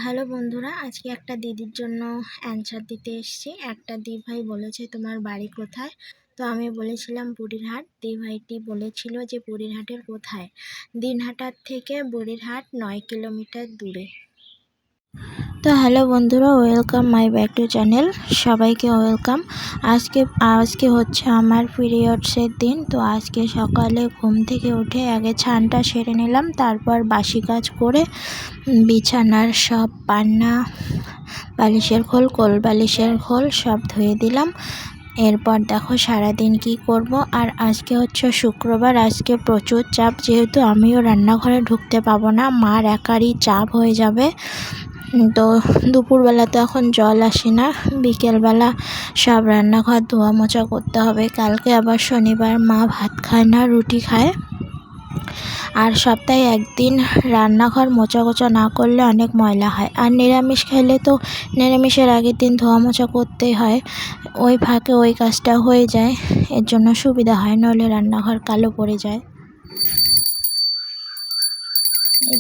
Hello বন্ধুরা, আজকে একটা দিদির জন্য অ্যানসার দিতে এসেছি। একটা দি ভাই বলেছে তোমার বাড়ি কোথায়, তো আমি বলেছিলাম বুড়িরহাট। দি ভাইটি বলেছিল যে বুড়িরহাটের কোথায়। দিনহাটার থেকে বুড়িরহাট 9 কিলোমিটার দূরে। তো হ্যালো বন্ধুরা, welcome my back to channel. সবাইকে ওয়েলকাম। আজকে হচ্ছে আমার পিরিয়ডসের দিন। তো আজকে সকালে ঘুম থেকে উঠে আগে স্নানটা সেরে নিলাম, তারপর বাসি কাজ করে বিছানার সব পান্না, বালিশের খোল, কোল বালিশের খোল সব ধুয়ে দিলাম। এরপর দেখো সারাদিন কি করব। আর আজকে হচ্ছে শুক্রবার, আজকে প্রচুর চাপ, যেহেতু আমিও রান্নাঘরে ঢুকতে পাবো না, মার একারই চাপ হয়ে যাবে। তো দুপুরবেলা তো এখন জল আসে না, বিকেলবেলা সব রান্নাঘর ধোয়া মোছা করতে হবে। কালকে আবার শনিবার, মা ভাত খায় না, রুটি খায়। আর সপ্তাহে একদিন রান্নাঘর মোছা না করলে অনেক ময়লা হয়। আর নিরামিষ খেলে তো নিরামিষের আগের দিন ধোয়া মোছা করতেই হয়। ওই ফাঁকে ওই কাজটা হয়ে যায়, এর জন্য সুবিধা হয়, নইলে রান্নাঘর কালো পড়ে যায়।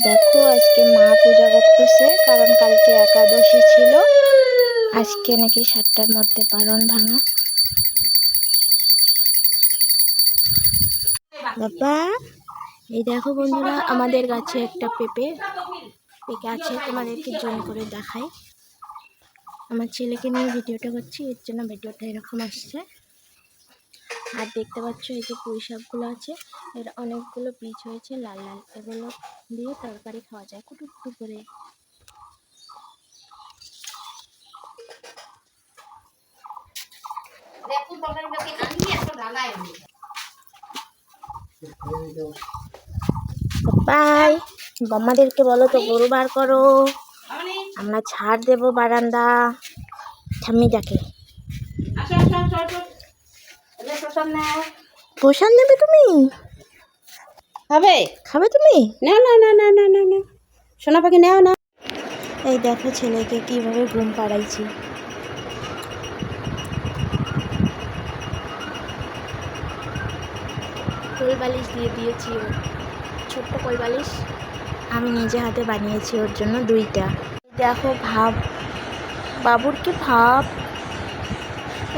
দেখো আজকে মা পূজা করতেছে, কারণ কালকে একাদশী ছিল। আজকে নাকি 7টার মধ্যে পারণ ভাঙা। বাবা, এই দেখো বন্ধুরা, আমাদের গাছে একটা পেঁপে আছে, তোমাদেরকে জুম করে দেখাই। আমার ছেলেকে নিয়ে ভিডিওটা করছি, এর জন্য ভিডিওটা এরকম আসছে। আর দেখতে পাচ্ছ এই যে পুঁই শাকগুলো আছে, এর অনেকগুলো বীজ হয়েছে লাল লাল, এগুলো দিয়ে তরকারি খাওয়া যায় কুটু কুটু করে। বাই, বম্মাদেরকে বলো তো গরু বার করো, আমরা ছাড় দেবো বারান্দা। ঠাম্মি ডাকে, প্রসাদ নেবে তুমি? খাবে তুমি? না না না না না না না, সোনা পাখি নেও না। এই দেখো ছেলেকে কিভাবে ঘুম পাড়াইছি। কোল বালিশ দিয়ে দিয়েছি ওর, ছোট্ট কোল বালিশ আমি নিজে হাতে বানিয়েছি ওর জন্য 2টা। দেখো ভাব, বাবুর কি ভাব।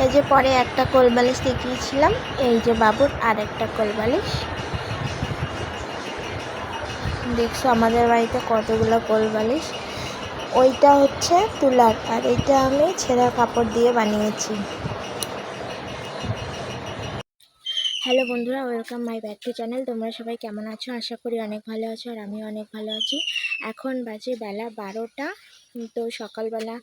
এই যে পরে একটা কোল বালিশ দেখিয়েছিলাম, এই যে বাবুর আর একটা কোল বালিশ। দেখছো আমাদের বাড়িতে কতগুলো কোল বালিশ। ওইটা হচ্ছে তুলার, আর এইটা আমি ছেঁড়া কাপড় দিয়ে বানিয়েছি। হ্যালো বন্ধুরা, welcome my back to channel. তোমরা সবাই কেমন আছো? আশা করি অনেক ভালো আছো, আর আমিও অনেক ভালো আছি। এখন বাজে বেলা 12টা। তো সকালবেলা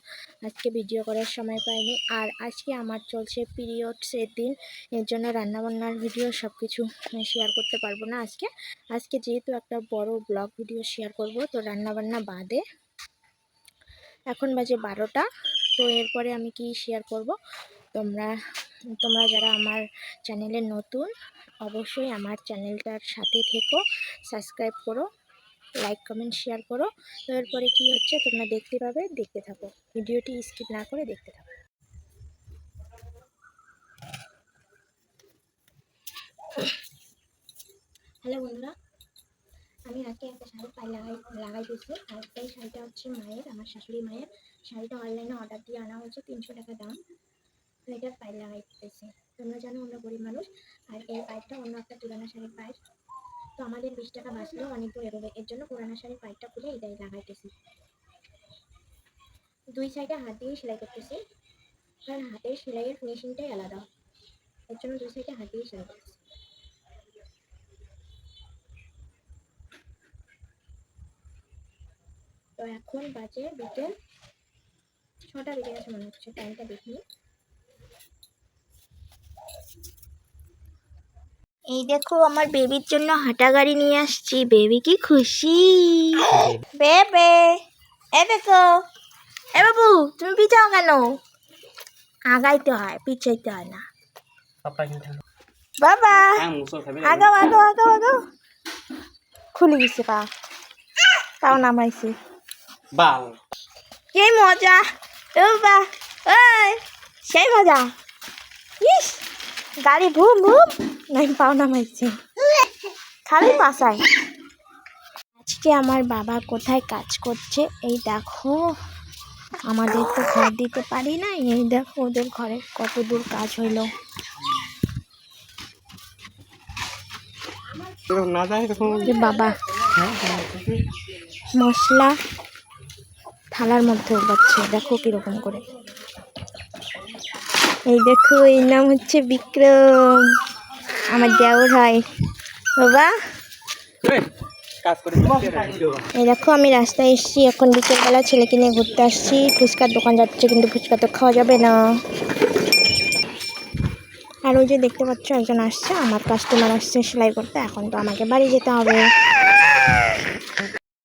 আজকে ভিডিও করার সময় পাইনি। আর আজকে আমার চলছে পিরিয়ডসের দিন, এর জন্য রান্নাবান্নার ভিডিও সব কিছু শেয়ার করতে পারবো না আজকে যেহেতু একটা বড় ব্লগ ভিডিও শেয়ার করব, তো রান্নাবান্না বাদে। এখন বাজে 12টা। তো এরপরে আমি কি শেয়ার করব, তোমরা যারা আমার চ্যানেলে নতুন, অবশ্যই আমার চ্যানেলটার সাথে থেকো, সাবস্ক্রাইব করো, লাইক কমেন্ট শেয়ার করো। তো এরপরে কি হচ্ছে তোমরা দেখতে পাবে, দেখতে থাকো, ভিডিওটি স্কিপ না করে দেখতে থাকো। হ্যালো বন্ধুরা, আমি আজকে একটা শাড়ি লাগাইতেছি। আর এই শাড়িটা হচ্ছে মায়ের, আমার শাশুড়ি মায়ের। শাড়িটা অনলাইনে অর্ডার দিয়ে আনা হয়েছে, 300 টাকা দাম। এটা পায়ে লাগাইতেছি। তোমরা জানো আমরা গরিব মানুষ, আর এই পাইপটা অন্য একটা পুরানা শাড়ির পাইপ। তো আমাদের 20 টাকা বাঁচলেও অনেক দূর এগোবে, এর জন্য পুরানা শাড়ির পাইপটা খুলে এটাই লাগাইতেছি। 2 সাইডে হাত দিয়ে সেলাই করতেছি, কারণ হাতের সেলাইয়ের ফিনিশিংটাই আলাদা, এর জন্য 2 সাইডে হাত দিয়ে সেলাই করতেছি। তো এখন বাজে বিকেল 6টা বেজে গেছে মনে হচ্ছে, টাইমটা দেখিনি। এই দেখো আমার বেবির জন্য হাঁটা গাড়ি নিয়ে আসছি। বেবি কি খুশি। বেবে, এ দেখো, এ বাবু তুমি পিছাও কেন? আগাইতে হয়, পিছাইতে হয় না। বাবা আগাও আগাও আগাও আগাও। খুলে গেছে পা, তাও নামাইছে। কি মজা, ও বা, ওই সেই মজা। ইস, গাড়ি ভুম ভুম, নাই পাও নামাইছে, খালি পাশায়। আজকে আজকে আমার বাবা কোথায় কাজ করছে এই দেখো। আমাদের তো ঘর দিতে পারি না, এই দেখো ওদের ঘরে কত দূর কাজ হইলো। বাবা মশলা থালার মধ্যে উঠাচ্ছে, দেখো কিরকম করে। এই দেখো এর নাম হচ্ছে বিক্রম, আমার দেওর হয় বাবা। এই দেখো আমি রাস্তায় এসেছি, এখন বিকেলবেলা ছেলেকে নিয়ে ঘুরতে আসছি। ফুচকার দোকান যাচ্ছে, কিন্তু ফুচকা তো খাওয়া যাবে না। আর ওই যে দেখতে পাচ্ছ একজন আসছে, আমার কাস্টমার আসছে সেলাই করতে। এখন তো আমাকে বাড়ি যেতে হবে।